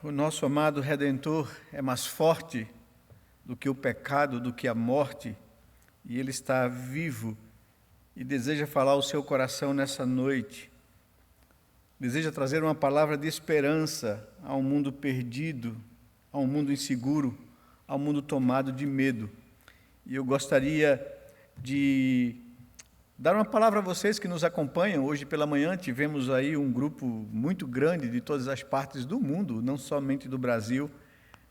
O nosso amado Redentor é mais forte do que o pecado, do que a morte, e Ele está vivo e deseja falar ao seu coração nessa noite. Deseja trazer uma palavra de esperança a um mundo perdido, a um mundo inseguro, a um mundo tomado de medo. E eu gostaria de dar uma palavra a vocês que nos acompanham. Hoje pela manhã tivemos aí um grupo muito grande de todas as partes do mundo, não somente do Brasil,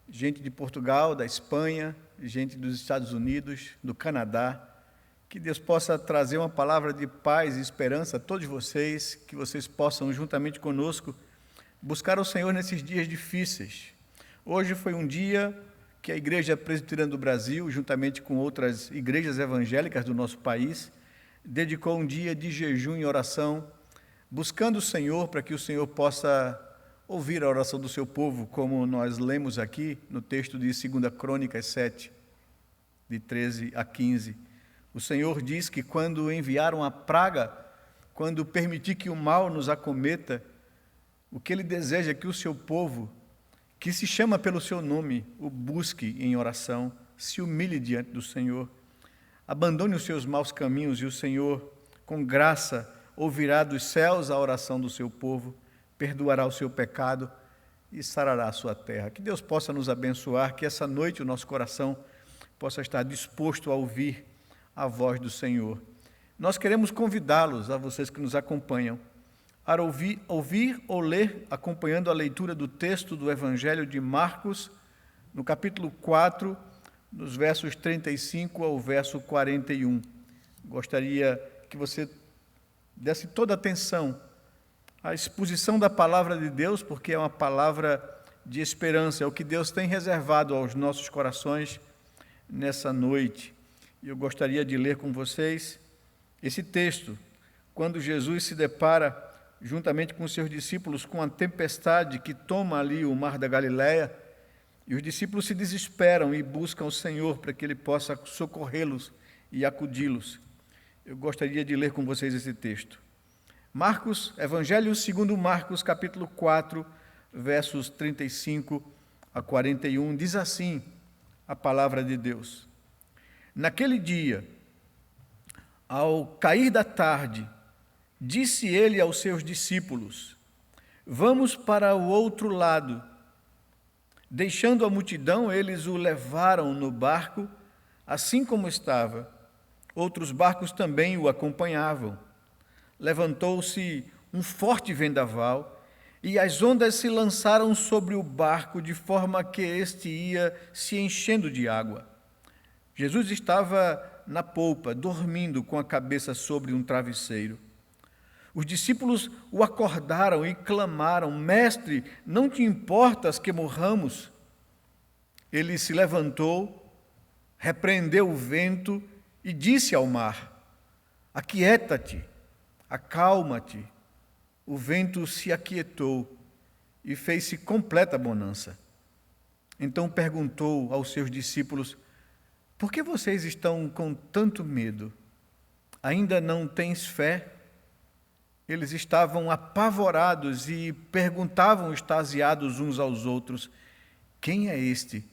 gente de Portugal, da Espanha, gente dos Estados Unidos, do Canadá. Que Deus possa trazer uma palavra de paz e esperança a todos vocês, que vocês possam, juntamente conosco, buscar o Senhor nesses dias difíceis. Hoje foi um dia que a Igreja Presbiteriana do Brasil, juntamente com outras igrejas evangélicas do nosso país, dedicou um dia de jejum e oração, buscando o Senhor para que o Senhor possa ouvir a oração do seu povo, como nós lemos aqui no texto de 2 Crônicas 7, de 13 a 15. O Senhor diz que quando enviaram a praga, quando permitir que o mal nos acometa, o que Ele deseja é que o seu povo, que se chama pelo seu nome, o busque em oração, se humilhe diante do Senhor, abandone os seus maus caminhos e o Senhor, com graça, ouvirá dos céus a oração do seu povo, perdoará o seu pecado e sarará a sua terra. Que Deus possa nos abençoar, que essa noite o nosso coração possa estar disposto a ouvir a voz do Senhor. Nós queremos convidá-los, a vocês que nos acompanham, a ouvir ou ler, acompanhando a leitura do texto do Evangelho de Marcos, no capítulo 4, nos versos 35 ao verso 41. Gostaria que você desse toda atenção à exposição da palavra de Deus, porque é uma palavra de esperança, é o que Deus tem reservado aos nossos corações nessa noite. E eu gostaria de ler com vocês esse texto, quando Jesus se depara, juntamente com seus discípulos, com a tempestade que toma ali o mar da Galileia, e os discípulos se desesperam e buscam o Senhor para que Ele possa socorrê-los e acudi-los. Eu gostaria de ler com vocês esse texto. Marcos, Evangelho segundo Marcos, capítulo 4, versos 35 a 41, diz assim a palavra de Deus. Naquele dia, ao cair da tarde, disse ele aos seus discípulos: vamos para o outro lado. Deixando a multidão, eles o levaram no barco, assim como estava. Outros barcos também o acompanhavam. Levantou-se um forte vendaval, e as ondas se lançaram sobre o barco, de forma que este ia se enchendo de água. Jesus estava na polpa, dormindo com a cabeça sobre um travesseiro. Os discípulos o acordaram e clamaram: Mestre, não te importas que morramos? Ele se levantou, repreendeu o vento e disse ao mar: Aquieta-te, acalma-te. O vento se aquietou e fez-se completa bonança. Então perguntou aos seus discípulos: por que vocês estão com tanto medo? Ainda não tens fé? Eles estavam apavorados e perguntavam extasiados uns aos outros: quem é este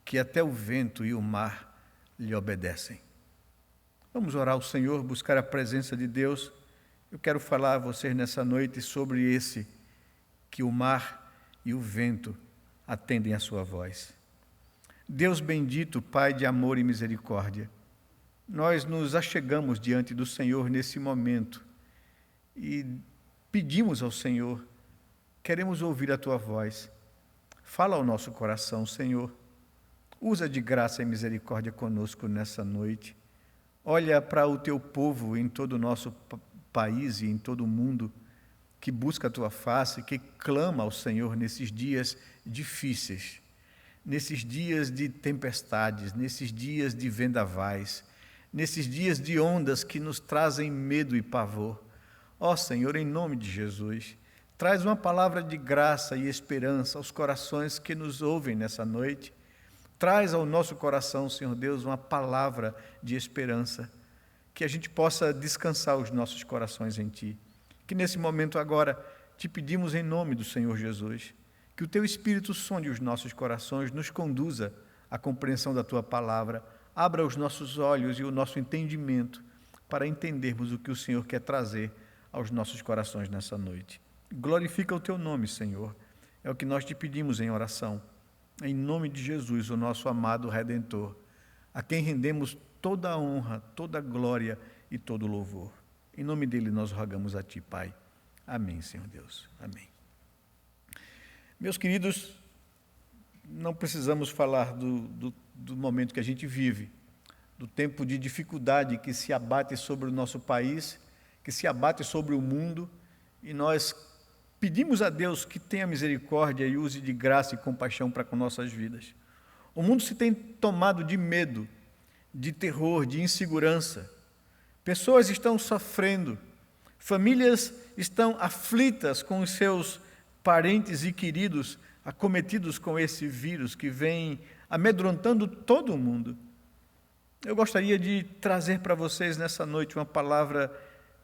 que até o vento e o mar lhe obedecem? Vamos orar ao Senhor, buscar a presença de Deus. Eu quero falar a vocês nessa noite sobre esse que o mar e o vento atendem à sua voz. Deus bendito, Pai de amor e misericórdia, nós nos achegamos diante do Senhor nesse momento e pedimos ao Senhor, queremos ouvir a Tua voz. Fala ao nosso coração, Senhor. Usa de graça e misericórdia conosco nessa noite. Olha para o Teu povo em todo o nosso país e em todo o mundo, que busca a Tua face, que clama ao Senhor nesses dias difíceis, nesses dias de tempestades, nesses dias de vendavais, nesses dias de ondas que nos trazem medo e pavor. Ó Senhor, em nome de Jesus, traz uma palavra de graça e esperança aos corações que nos ouvem nessa noite. Traz ao nosso coração, Senhor Deus, uma palavra de esperança, que a gente possa descansar os nossos corações em Ti. Que nesse momento agora te pedimos em nome do Senhor Jesus, Que o Teu Espírito sonde os nossos corações, nos conduza à compreensão da Tua palavra, abra os nossos olhos e o nosso entendimento para entendermos o que o Senhor quer trazer aos nossos corações nessa noite. Glorifica o Teu nome, Senhor. É o que nós te pedimos em oração. Em nome de Jesus, o nosso amado Redentor, a quem rendemos toda a honra, toda a glória e todo o louvor. Em nome dele nós rogamos a Ti, Pai. Amém, Senhor Deus. Amém. Meus queridos, não precisamos falar do momento que a gente vive, do tempo de dificuldade que se abate sobre o nosso país, que se abate sobre o mundo, e nós pedimos a Deus que tenha misericórdia e use de graça e compaixão para com nossas vidas. O mundo se tem tomado de medo, de terror, de insegurança. Pessoas estão sofrendo, famílias estão aflitas com os seus parentes e queridos acometidos com esse vírus que vem amedrontando todo o mundo. Eu gostaria de trazer para vocês nessa noite uma palavra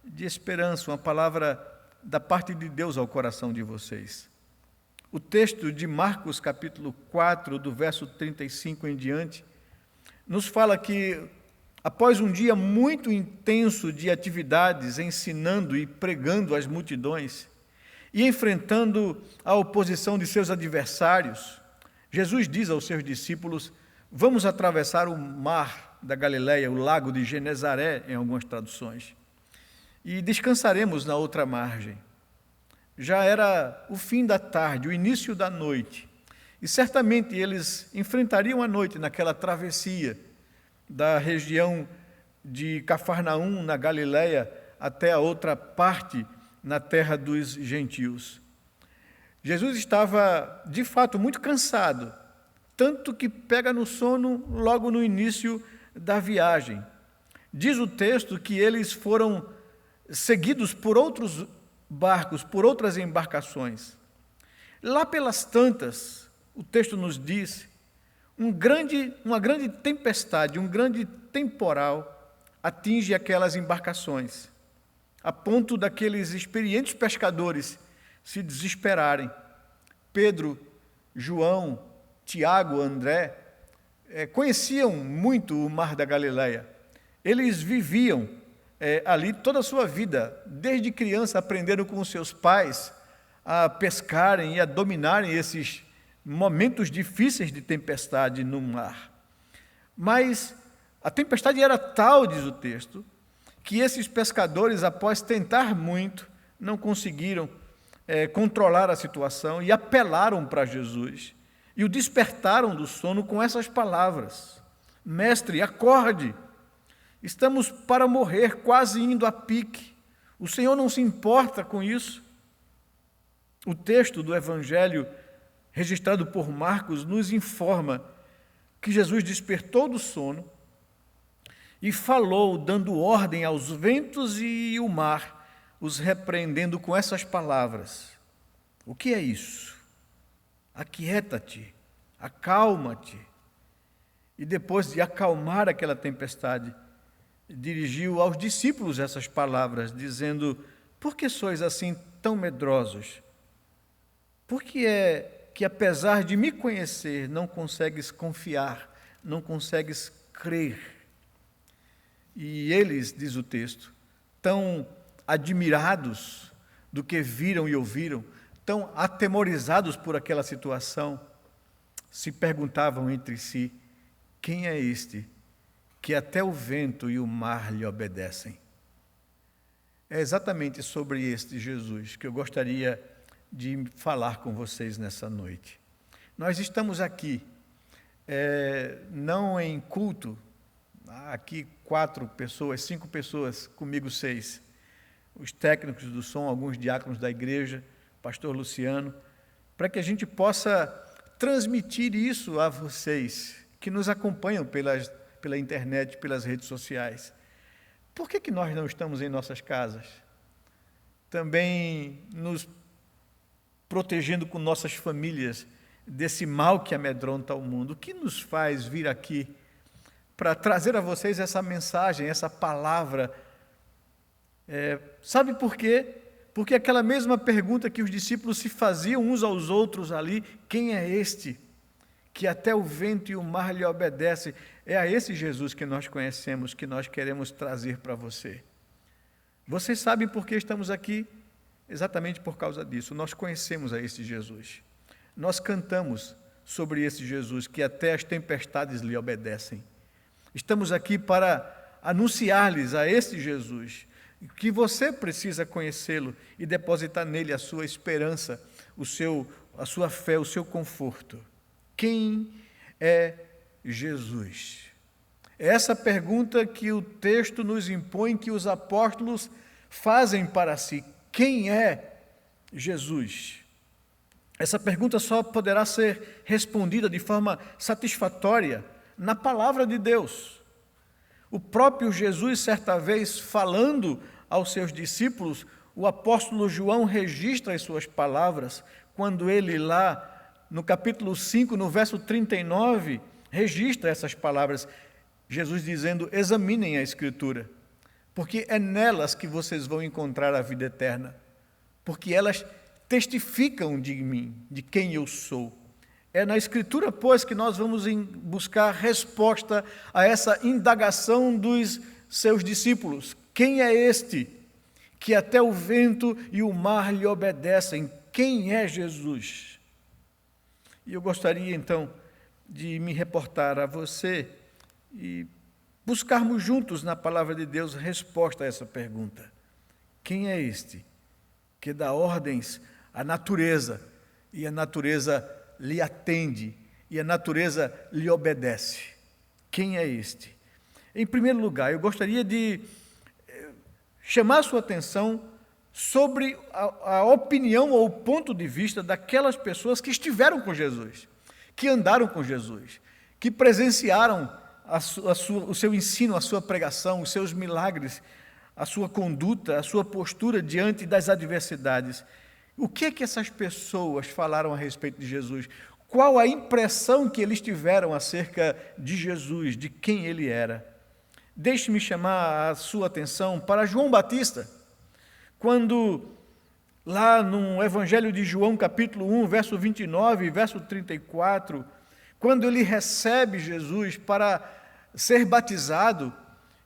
de esperança, uma palavra da parte de Deus ao coração de vocês. O texto de Marcos, capítulo 4, do verso 35 em diante, nos fala que, após um dia muito intenso de atividades, ensinando e pregando às multidões, e enfrentando a oposição de seus adversários, Jesus diz aos seus discípulos: vamos atravessar o mar da Galileia, o lago de Genezaré, em algumas traduções, e descansaremos na outra margem. Já era o fim da tarde, o início da noite, e certamente eles enfrentariam a noite naquela travessia da região de Cafarnaum, na Galileia, até a outra parte, na terra dos gentios. Jesus estava, de fato, muito cansado, tanto que pega no sono logo no início da viagem. Diz o texto que eles foram seguidos por outros barcos, por outras embarcações. Lá pelas tantas, o texto nos diz, uma grande tempestade, um grande temporal atinge aquelas embarcações, a ponto daqueles experientes pescadores se desesperarem. Pedro, João, Tiago, André, conheciam muito o mar da Galileia. Eles viviam ali toda a sua vida, desde criança aprenderam com os seus pais a pescarem e a dominarem esses momentos difíceis de tempestade no mar. Mas a tempestade era tal, diz o texto, que esses pescadores, após tentar muito, não conseguiram controlar a situação e apelaram para Jesus e o despertaram do sono com essas palavras: Mestre, acorde, estamos para morrer, quase indo a pique, o Senhor não se importa com isso? O texto do Evangelho registrado por Marcos nos informa que Jesus despertou do sono e falou, dando ordem aos ventos e o mar, os repreendendo com essas palavras: o que é isso? Aquieta-te, acalma-te. E depois de acalmar aquela tempestade, dirigiu aos discípulos essas palavras, dizendo: por que sois assim tão medrosos? Por que é que, apesar de me conhecer, não consegues confiar, não consegues crer? E eles, diz o texto, tão admirados do que viram e ouviram, tão atemorizados por aquela situação, se perguntavam entre si: quem é este que até o vento e o mar lhe obedecem? É exatamente sobre este Jesus que eu gostaria de falar com vocês nessa noite. Nós estamos aqui, não em culto, aqui 4 pessoas, 5 pessoas, comigo 6, os técnicos do som, alguns diáconos da igreja, pastor Luciano, para que a gente possa transmitir isso a vocês, que nos acompanham pela internet, pelas redes sociais. Por que nós não estamos em nossas casas? Também nos protegendo com nossas famílias desse mal que amedronta o mundo. O que nos faz vir aqui para trazer a vocês essa mensagem, essa palavra? Sabe por quê? Porque aquela mesma pergunta que os discípulos se faziam uns aos outros ali, quem é este que até o vento e o mar lhe obedecem? É a esse Jesus que nós conhecemos, que nós queremos trazer para você. Vocês sabem por que estamos aqui? Exatamente por causa disso. Nós conhecemos a esse Jesus. Nós cantamos sobre esse Jesus que até as tempestades lhe obedecem. Estamos aqui para anunciar-lhes a esse Jesus, que você precisa conhecê-lo e depositar nele a sua esperança, a sua fé, o seu conforto. Quem é Jesus? É essa pergunta que o texto nos impõe, que os apóstolos fazem para si. Quem é Jesus? Essa pergunta só poderá ser respondida de forma satisfatória na palavra de Deus. O próprio Jesus, certa vez, falando aos seus discípulos, o apóstolo João registra as suas palavras, quando ele lá no capítulo 5, no verso 39, registra essas palavras, Jesus dizendo: examinem a Escritura, porque é nelas que vocês vão encontrar a vida eterna, porque elas testificam de mim, de quem eu sou. É na Escritura, pois, que nós vamos buscar resposta a essa indagação dos seus discípulos. Quem é este que até o vento e o mar lhe obedecem? Quem é Jesus? E eu gostaria, então, de me reportar a você e buscarmos juntos na palavra de Deus resposta a essa pergunta. Quem é este que dá ordens à natureza e a natureza lhe atende e a natureza lhe obedece? Quem é este? Em primeiro lugar, eu gostaria de chamar a sua atenção sobre a opinião ou o ponto de vista daquelas pessoas que estiveram com Jesus, que andaram com Jesus, que presenciaram o seu ensino, a sua pregação, os seus milagres, a sua conduta, a sua postura diante das adversidades. O que é que essas pessoas falaram a respeito de Jesus? Qual a impressão que eles tiveram acerca de Jesus, de quem ele era? Deixe-me chamar a sua atenção para João Batista, quando lá no Evangelho de João, capítulo 1, verso 29 e verso 34, quando ele recebe Jesus para ser batizado,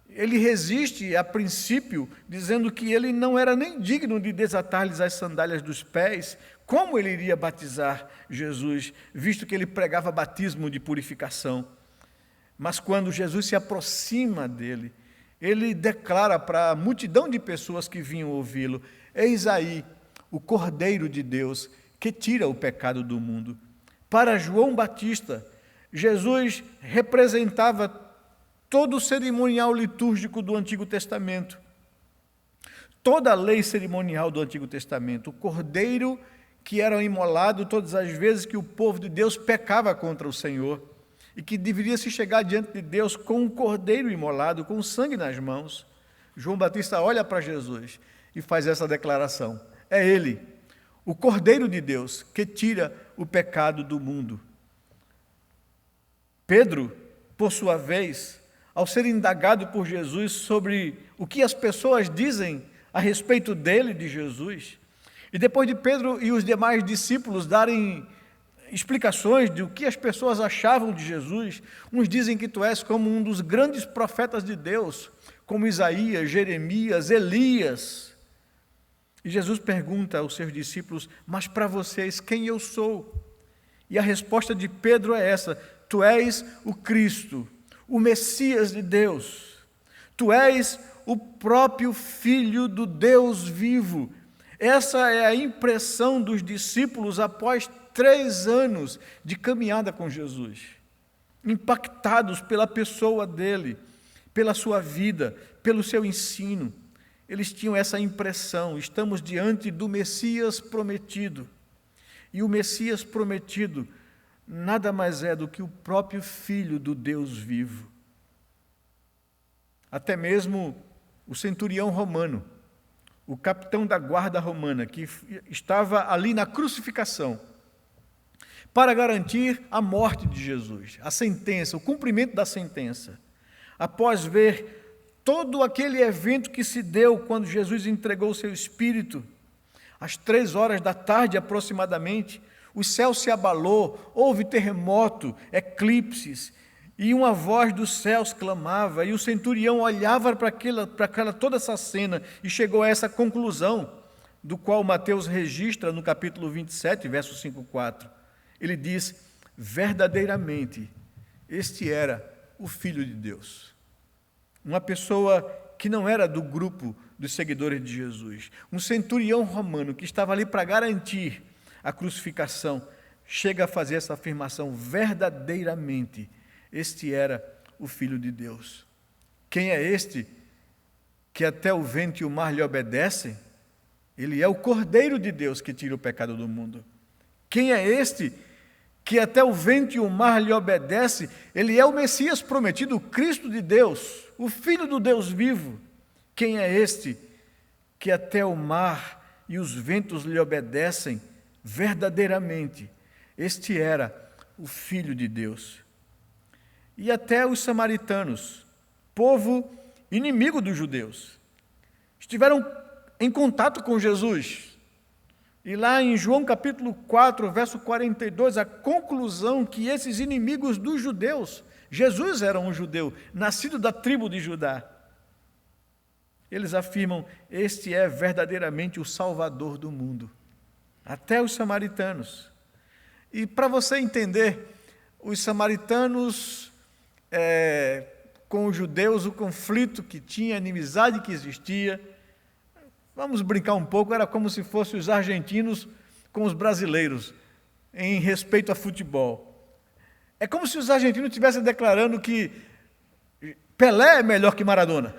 ele resiste a princípio, dizendo que ele não era nem digno de desatar-lhes as sandálias dos pés. Como ele iria batizar Jesus, visto que ele pregava batismo de purificação? Mas quando Jesus se aproxima dele, ele declara para a multidão de pessoas que vinham ouvi-lo: eis aí o Cordeiro de Deus que tira o pecado do mundo. Para João Batista, Jesus representava todo o cerimonial litúrgico do Antigo Testamento, toda a lei cerimonial do Antigo Testamento, o cordeiro que era imolado todas as vezes que o povo de Deus pecava contra o Senhor, e que deveria se chegar diante de Deus com um cordeiro imolado, com sangue nas mãos. João Batista olha para Jesus e faz essa declaração: é ele, o Cordeiro de Deus, que tira o pecado do mundo. Pedro, por sua vez, ao ser indagado por Jesus sobre o que as pessoas dizem a respeito dele, de Jesus, e depois de Pedro e os demais discípulos darem explicações de o que as pessoas achavam de Jesus, uns dizem que tu és como um dos grandes profetas de Deus, como Isaías, Jeremias, Elias. E Jesus pergunta aos seus discípulos: mas para vocês, quem eu sou? E a resposta de Pedro é essa: tu és o Cristo, o Messias de Deus. Tu és o próprio Filho do Deus vivo. Essa é a impressão dos discípulos após 3 anos de caminhada com Jesus, impactados pela pessoa dele, pela sua vida, pelo seu ensino. Eles tinham essa impressão: estamos diante do Messias prometido. E o Messias prometido nada mais é do que o próprio Filho do Deus vivo. Até mesmo o centurião romano, o capitão da guarda romana, que estava ali na crucificação, para garantir a morte de Jesus, a sentença, o cumprimento da sentença, após ver todo aquele evento que se deu quando Jesus entregou o seu espírito, às 3 horas da tarde aproximadamente, o céu se abalou, houve terremoto, eclipses, e uma voz dos céus clamava, e o centurião olhava para toda essa cena e chegou a essa conclusão, do qual Mateus registra no capítulo 27, verso 5,4. Ele diz: verdadeiramente, este era o Filho de Deus. Uma pessoa que não era do grupo dos seguidores de Jesus. Um centurião romano que estava ali para garantir a crucificação, chega a fazer essa afirmação: verdadeiramente, este era o Filho de Deus. Quem é este que até o vento e o mar lhe obedecem? Ele é o Cordeiro de Deus que tira o pecado do mundo. Quem é este que até o vento e o mar lhe obedecem? Ele é o Messias prometido, o Cristo de Deus, o Filho do Deus vivo. Quem é este que até o mar e os ventos lhe obedecem? Verdadeiramente, este era o Filho de Deus. E até os samaritanos, povo inimigo dos judeus, estiveram em contato com Jesus. E lá em João capítulo 4, verso 42, a conclusão que esses inimigos dos judeus, Jesus era um judeu, nascido da tribo de Judá. Eles afirmam: este é verdadeiramente o Salvador do mundo. Até os samaritanos. E para você entender, os samaritanos com os judeus, o conflito que tinha, a inimizade que existia, vamos brincar um pouco, era como se fossem os argentinos com os brasileiros, em respeito a futebol. É como se os argentinos estivessem declarando que Pelé é melhor que Maradona.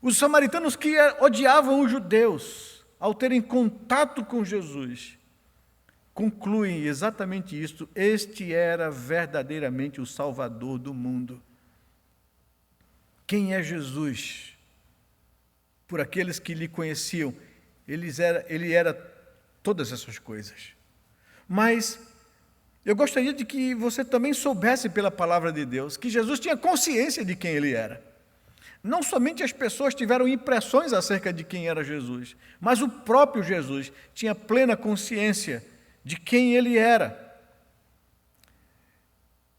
Os samaritanos que odiavam os judeus, ao terem contato com Jesus, concluem exatamente isto: este era verdadeiramente o Salvador do mundo. Quem é Jesus? Por aqueles que lhe conheciam, ele era todas essas coisas. Mas eu gostaria de que você também soubesse pela palavra de Deus que Jesus tinha consciência de quem ele era. Não somente as pessoas tiveram impressões acerca de quem era Jesus, mas o próprio Jesus tinha plena consciência de quem ele era.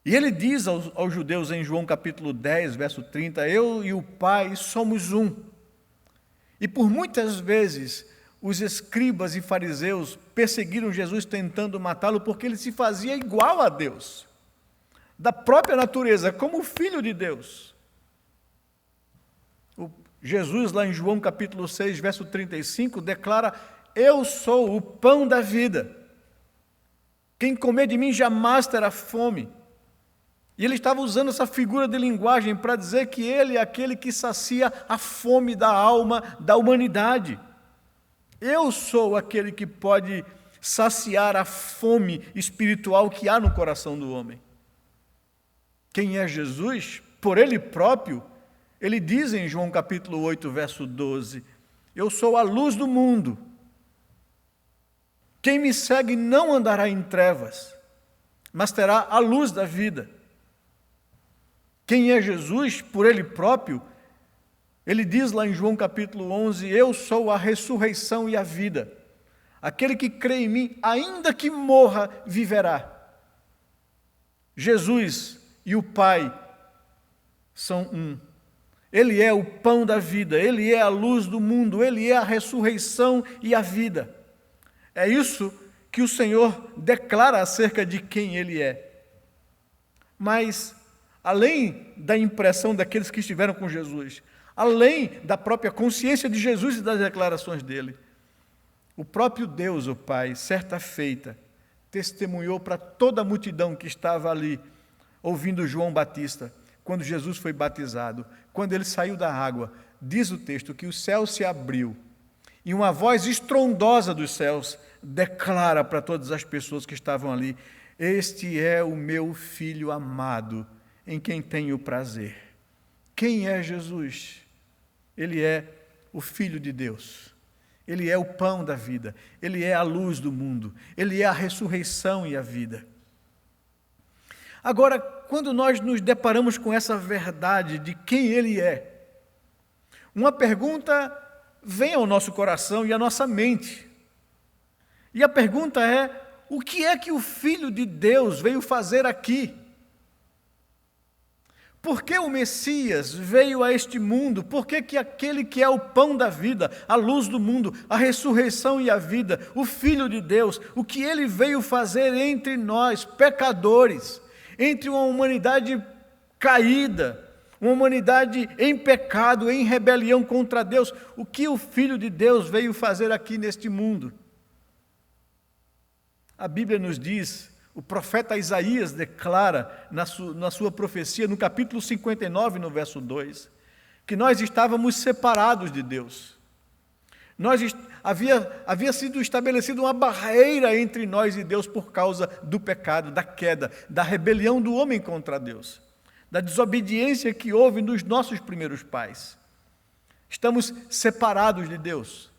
E ele diz aos judeus em João capítulo 10, verso 30, eu e o Pai somos um. E por muitas vezes os escribas e fariseus perseguiram Jesus tentando matá-lo porque ele se fazia igual a Deus, da própria natureza, como o Filho de Deus. Jesus, lá em João capítulo 6, verso 35, declara: eu sou o pão da vida. Quem comer de mim jamais terá fome. E ele estava usando essa figura de linguagem para dizer que ele é aquele que sacia a fome da alma da humanidade. Eu sou aquele que pode saciar a fome espiritual que há no coração do homem. Quem é Jesus? Por ele próprio, ele diz em João capítulo 8, verso 12, eu sou a luz do mundo. Quem me segue não andará em trevas, mas terá a luz da vida. Quem é Jesus? Por ele próprio, ele diz lá em João capítulo 11, eu sou a ressurreição e a vida. Aquele que crê em mim, ainda que morra, viverá. Jesus e o Pai são um. Ele é o pão da vida, ele é a luz do mundo, ele é a ressurreição e a vida. É isso que o Senhor declara acerca de quem ele é. Mas, além da impressão daqueles que estiveram com Jesus, além da própria consciência de Jesus e das declarações dele, o próprio Deus, o Pai, certa feita, testemunhou para toda a multidão que estava ali, ouvindo João Batista, quando Jesus foi batizado, quando ele saiu da água, diz o texto que o céu se abriu, e uma voz estrondosa dos céus declara para todas as pessoas que estavam ali, este é o meu Filho amado, em quem tenho prazer. Quem é Jesus? Ele é o Filho de Deus. Ele é o pão da vida. Ele é a luz do mundo. Ele é a ressurreição e a vida. Agora, quando nós nos deparamos com essa verdade de quem Ele é, uma pergunta vem ao nosso coração e à nossa mente. E a pergunta é: o que é que o Filho de Deus veio fazer aqui? Por que o Messias veio a este mundo? Por que aquele que é o pão da vida, a luz do mundo, a ressurreição e a vida, o Filho de Deus, o que ele veio fazer entre nós, pecadores, entre uma humanidade caída, uma humanidade em pecado, em rebelião contra Deus, o que o Filho de Deus veio fazer aqui neste mundo? A Bíblia nos diz, o profeta Isaías declara na sua profecia, no capítulo 59, no verso 2, que nós estávamos separados de Deus. Havia sido estabelecida uma barreira entre nós e Deus por causa do pecado, da queda, da rebelião do homem contra Deus, da desobediência que houve nos nossos primeiros pais. Estamos separados de Deus.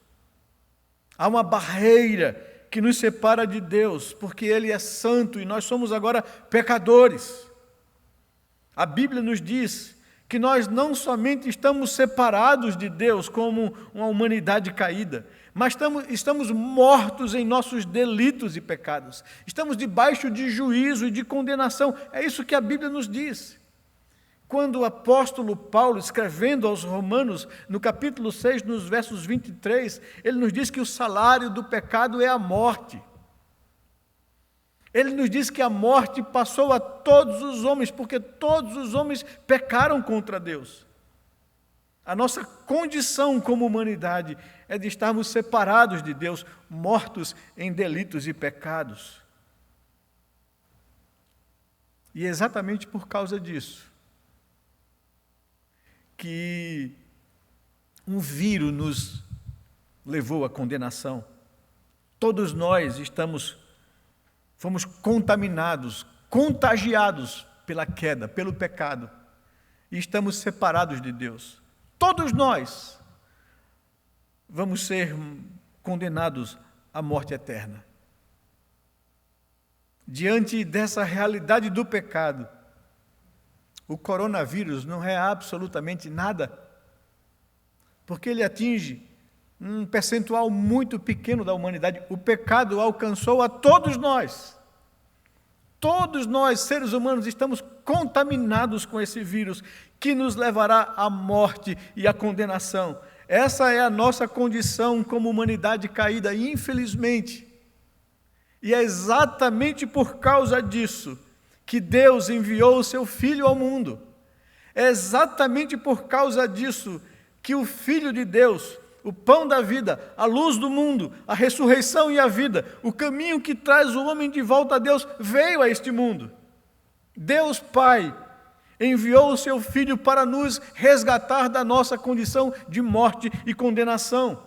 Há uma barreira que nos separa de Deus, porque Ele é santo e nós somos agora pecadores. A Bíblia nos diz que nós não somente estamos separados de Deus como uma humanidade caída, mas estamos mortos em nossos delitos e pecados. Estamos debaixo de juízo e de condenação. É isso que a Bíblia nos diz. Quando o apóstolo Paulo, escrevendo aos Romanos, no capítulo 6, nos versos 23, ele nos diz que o salário do pecado é a morte. Ele nos diz que a morte passou a todos os homens, porque todos os homens pecaram contra Deus. A nossa condição como humanidade é de estarmos separados de Deus, mortos em delitos e pecados. E é exatamente por causa disso que um vírus nos levou à condenação. Todos nós fomos contaminados, contagiados pela queda, pelo pecado, e estamos separados de Deus. Todos nós vamos ser condenados à morte eterna. Diante dessa realidade do pecado, o coronavírus não é absolutamente nada, porque ele atinge um percentual muito pequeno da humanidade. O pecado alcançou a todos nós. Todos nós, seres humanos, estamos contaminados com esse vírus que nos levará à morte e à condenação. Essa é a nossa condição como humanidade caída, infelizmente. E é exatamente por causa disso que Deus enviou o seu Filho ao mundo. É exatamente por causa disso que o Filho de Deus, o pão da vida, a luz do mundo, a ressurreição e a vida, o caminho que traz o homem de volta a Deus, veio a este mundo. Deus Pai enviou o seu Filho para nos resgatar da nossa condição de morte e condenação.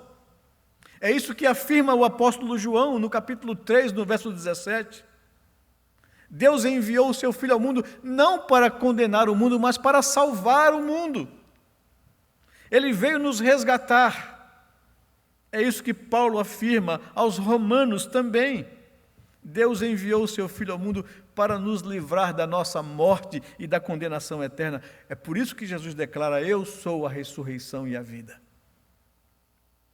É isso que afirma o apóstolo João no capítulo 3, no verso 17. Deus enviou o seu Filho ao mundo não para condenar o mundo, mas para salvar o mundo. Ele veio nos resgatar. É isso que Paulo afirma aos romanos também. Deus enviou o seu Filho ao mundo para nos livrar da nossa morte e da condenação eterna. É por isso que Jesus declara: eu sou a ressurreição e a vida.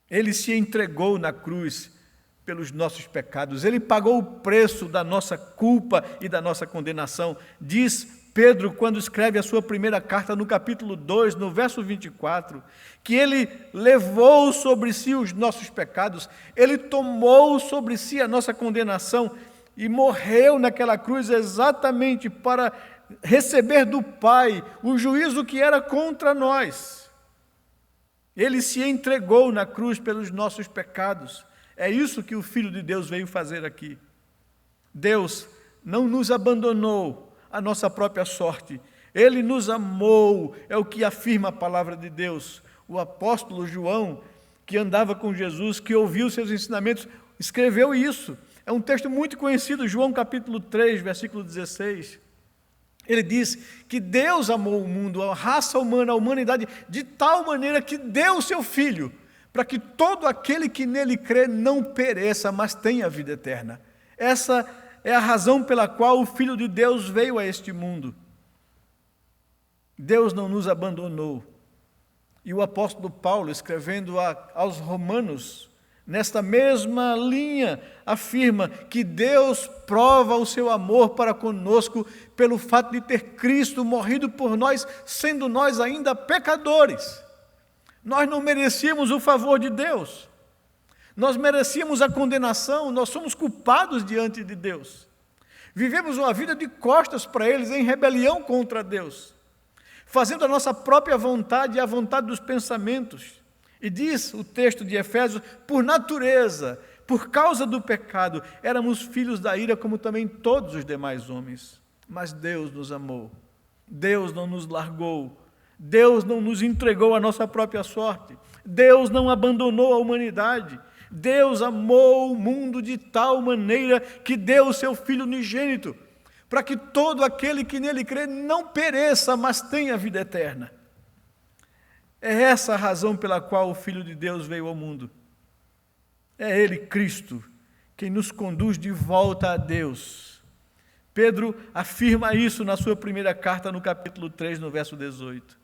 Ele se entregou na cruz pelos nossos pecados. Ele pagou o preço da nossa culpa e da nossa condenação. Diz Pedro, quando escreve a sua primeira carta, no capítulo 2, no verso 24, que ele levou sobre si os nossos pecados, ele tomou sobre si a nossa condenação e morreu naquela cruz exatamente para receber do Pai o juízo que era contra nós. Ele se entregou na cruz pelos nossos pecados. É isso que o Filho de Deus veio fazer aqui. Deus não nos abandonou à nossa própria sorte. Ele nos amou, é o que afirma a palavra de Deus. O apóstolo João, que andava com Jesus, que ouviu seus ensinamentos, escreveu isso. É um texto muito conhecido, João capítulo 3, versículo 16. Ele diz que Deus amou o mundo, a raça humana, a humanidade, de tal maneira que deu o seu Filho, para que todo aquele que nele crê não pereça, mas tenha vida eterna. Essa é a razão pela qual o Filho de Deus veio a este mundo. Deus não nos abandonou. E o apóstolo Paulo, escrevendo aos Romanos, nesta mesma linha, afirma que Deus prova o seu amor para conosco pelo fato de ter Cristo morrido por nós, sendo nós ainda pecadores. Nós não merecíamos o favor de Deus. Nós merecíamos a condenação, nós somos culpados diante de Deus. Vivemos uma vida de costas para eles, em rebelião contra Deus, fazendo a nossa própria vontade e a vontade dos pensamentos. E diz o texto de Efésios, por natureza, por causa do pecado, éramos filhos da ira como também todos os demais homens. Mas Deus nos amou, Deus não nos largou, Deus não nos entregou à nossa própria sorte, Deus não abandonou a humanidade. Deus amou o mundo de tal maneira que deu o seu Filho unigênito, para que todo aquele que nele crê não pereça, mas tenha vida eterna. É essa a razão pela qual o Filho de Deus veio ao mundo. É Ele, Cristo, quem nos conduz de volta a Deus. Pedro afirma isso na sua primeira carta, no capítulo 3, no verso 18.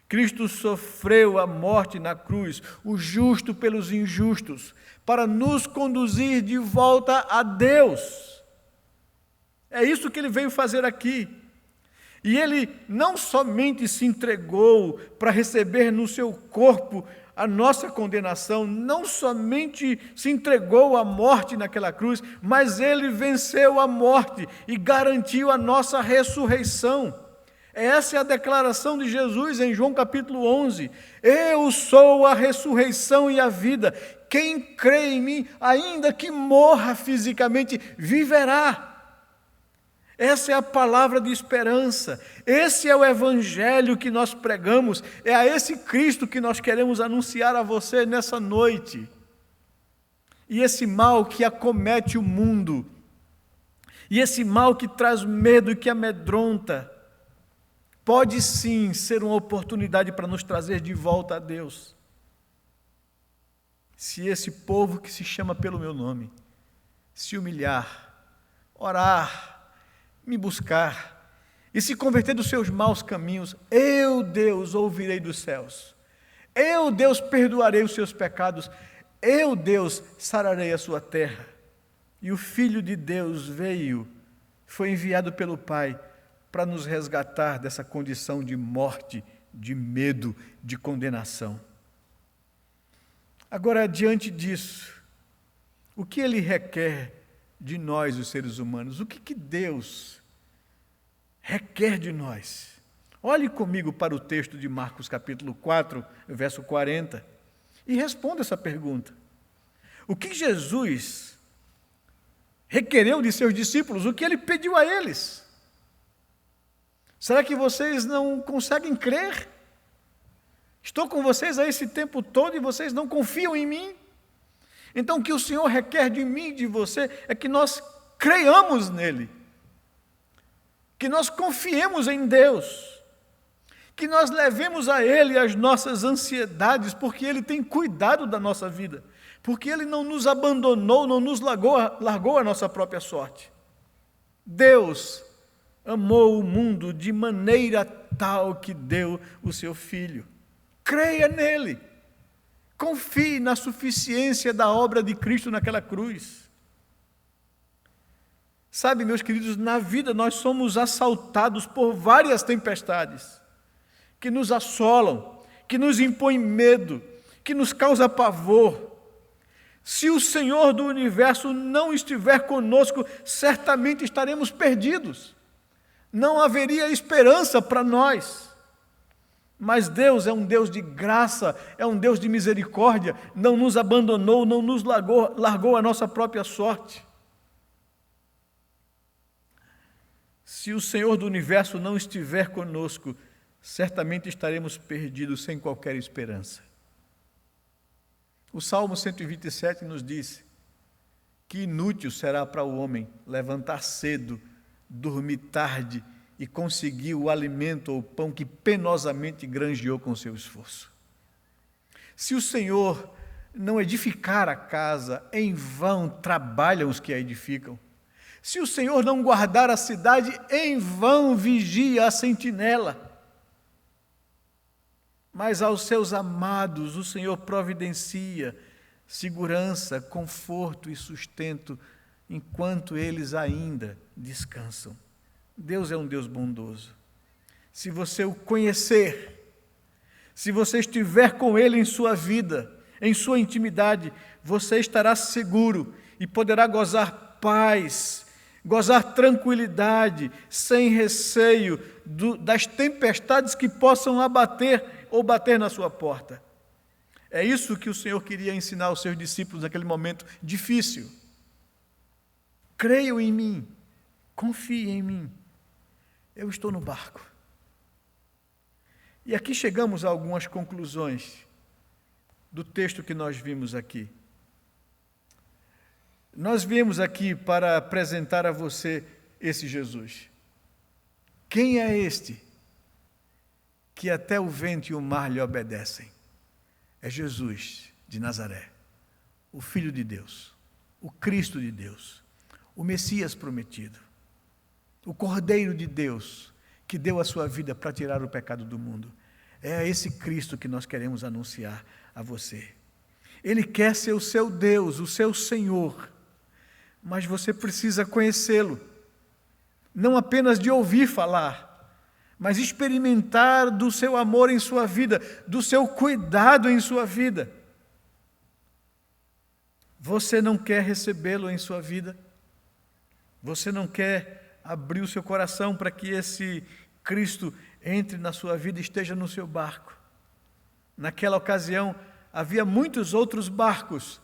Cristo sofreu a morte na cruz, o justo pelos injustos, para nos conduzir de volta a Deus. É isso que Ele veio fazer aqui. E Ele não somente se entregou para receber no seu corpo a nossa condenação, não somente se entregou à morte naquela cruz, mas Ele venceu a morte e garantiu a nossa ressurreição. Essa é a declaração de Jesus em João capítulo 11. Eu sou a ressurreição e a vida. Quem crê em mim, ainda que morra fisicamente, viverá. Essa é a palavra de esperança. Esse é o evangelho que nós pregamos. É a esse Cristo que nós queremos anunciar a você nessa noite. E esse mal que acomete o mundo, e esse mal que traz medo e que amedronta, pode sim ser uma oportunidade para nos trazer de volta a Deus. Se esse povo que se chama pelo meu nome se humilhar, orar, me buscar e se converter dos seus maus caminhos, eu, Deus, ouvirei dos céus. Eu, Deus, perdoarei os seus pecados. Eu, Deus, sararei a sua terra. E o Filho de Deus veio, foi enviado pelo Pai para nos resgatar dessa condição de morte, de medo, de condenação. Agora, diante disso, o que Ele requer de nós, os seres humanos? O que Deus requer de nós? Olhe comigo para o texto de Marcos capítulo 4, verso 40, e responda essa pergunta. O que Jesus requereu de seus discípulos? O que Ele pediu a eles? Será que vocês não conseguem crer? Estou com vocês a esse tempo todo e vocês não confiam em mim? Então, o que o Senhor requer de mim e de você é que nós creiamos nele, que nós confiemos em Deus, que nós levemos a Ele as nossas ansiedades, porque Ele tem cuidado da nossa vida, porque Ele não nos abandonou, não nos largou a nossa própria sorte. Deus amou o mundo de maneira tal que deu o seu Filho. Creia nele. Confie na suficiência da obra de Cristo naquela cruz. Sabe, meus queridos, na vida nós somos assaltados por várias tempestades que nos assolam, que nos impõem medo, que nos causa pavor. Se o Senhor do universo não estiver conosco, certamente estaremos perdidos. Não haveria esperança para nós. Mas Deus é um Deus de graça, é um Deus de misericórdia, não nos abandonou, não nos largou a nossa própria sorte. Se o Senhor do universo não estiver conosco, certamente estaremos perdidos sem qualquer esperança. O Salmo 127 nos diz que inútil será para o homem levantar cedo, dormir tarde e conseguir o alimento ou o pão que penosamente granjeou com seu esforço. Se o Senhor não edificar a casa, em vão trabalham os que a edificam. Se o Senhor não guardar a cidade, em vão vigia a sentinela. mas aos seus amados o Senhor providencia segurança, conforto e sustento enquanto eles ainda descansam. Deus é um Deus bondoso. Se você o conhecer, se você estiver com Ele em sua vida, em sua intimidade, você estará seguro e poderá gozar paz, gozar tranquilidade, sem receio das tempestades que possam abater ou bater na sua porta. É isso que o Senhor queria ensinar aos seus discípulos naquele momento difícil. Creiam em mim, confiem em mim, eu estou no barco. E aqui chegamos a algumas conclusões do texto que nós vimos aqui. Nós viemos aqui para apresentar a você esse Jesus. Quem é este que até o vento e o mar lhe obedecem? É Jesus de Nazaré, o Filho de Deus, o Cristo de Deus, o Messias prometido, o Cordeiro de Deus, que deu a sua vida para tirar o pecado do mundo. É a esse Cristo que nós queremos anunciar a você. Ele quer ser o seu Deus, o seu Senhor, mas você precisa conhecê-lo, não apenas de ouvir falar, mas experimentar do seu amor em sua vida, do seu cuidado em sua vida. Você não quer recebê-lo em sua vida? Você não quer abrir o seu coração para que esse Cristo entre na sua vida e esteja no seu barco? Naquela ocasião, havia muitos outros barcos,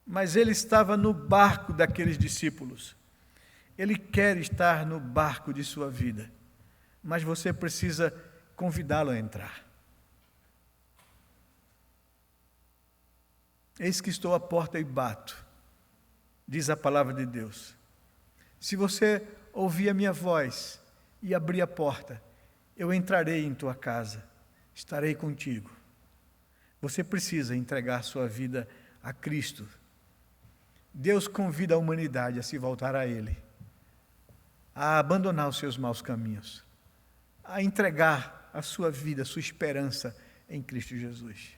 mas ele estava no barco daqueles discípulos. Ele quer estar no barco de sua vida, mas você precisa convidá-lo a entrar. Eis que estou à porta e bato, diz a palavra de Deus. Se você ouvir a minha voz e abrir a porta, eu entrarei em tua casa, estarei contigo. Você precisa entregar sua vida a Cristo. Deus convida a humanidade a se voltar a Ele, a abandonar os seus maus caminhos, a entregar a sua vida, a sua esperança em Cristo Jesus.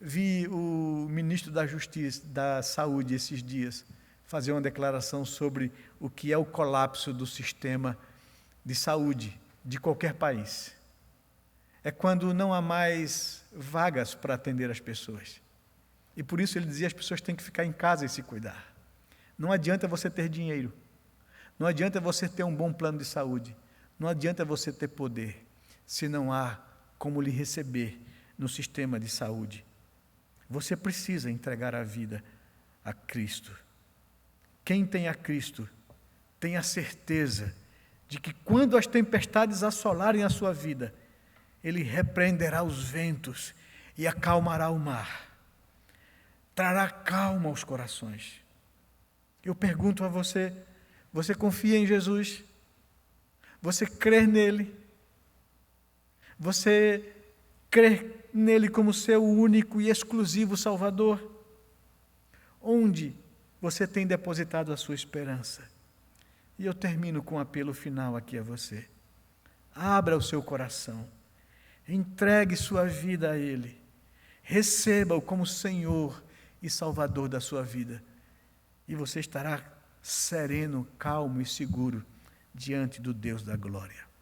Vi o ministro da Justiça, da Saúde, esses dias, fazer uma declaração sobre o que é o colapso do sistema de saúde de qualquer país. É quando não há mais vagas para atender as pessoas. E por isso ele dizia que as pessoas têm que ficar em casa e se cuidar. Não adianta você ter dinheiro. Não adianta você ter um bom plano de saúde. Não adianta você ter poder, se não há como lhe receber no sistema de saúde. Você precisa entregar a vida a Cristo. Quem tem a Cristo tem a certeza de que quando as tempestades assolarem a sua vida, Ele repreenderá os ventos e acalmará o mar. Trará calma aos corações. Eu pergunto a você, você confia em Jesus? Você crê nele? Você crê nele como seu único e exclusivo Salvador? Onde você tem depositado a sua esperança? E eu termino com um apelo final aqui a você. Abra o seu coração. Entregue sua vida a Ele. Receba-o como Senhor e Salvador da sua vida. E você estará sereno, calmo e seguro diante do Deus da glória.